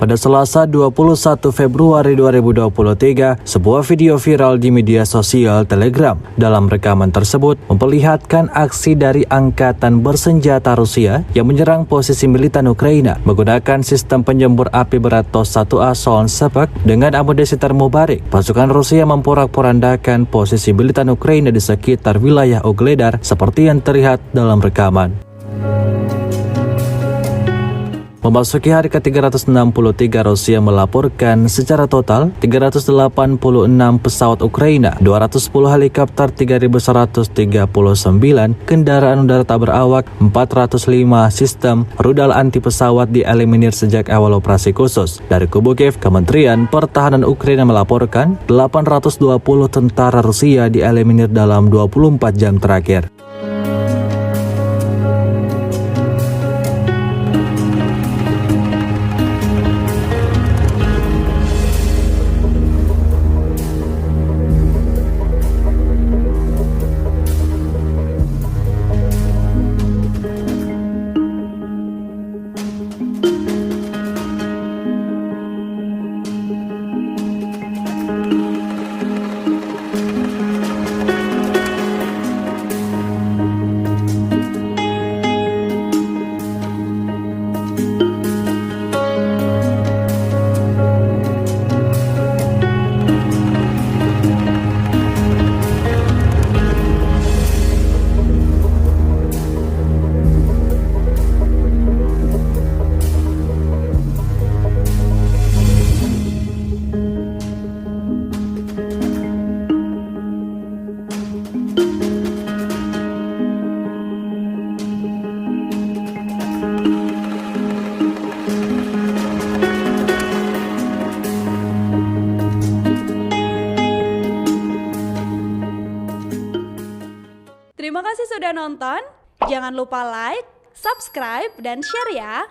Pada Selasa 21 Februari 2023, sebuah video viral di media sosial Telegram. Dalam rekaman tersebut memperlihatkan aksi dari angkatan bersenjata Rusia yang menyerang posisi militan Ukraina menggunakan sistem penyembur api berat TOS-1A Soln-Sepek dengan amunisi termobarik. Pasukan Rusia memporak-porandakan posisi militan Ukraina di sekitar wilayah Ugledar seperti yang terlihat dalam rekaman. Memasuki hari ke-363, Rusia melaporkan secara total 386 pesawat Ukraina, 210 helikopter, 3.139 kendaraan udara tak berawak, 405 sistem rudal anti pesawat dieliminir sejak awal operasi khusus. Dari kubu Kiev, Kementerian Pertahanan Ukraina melaporkan 820 tentara Rusia dieliminir dalam 24 jam terakhir. Terima kasih sudah nonton. Jangan lupa like, subscribe, dan share ya.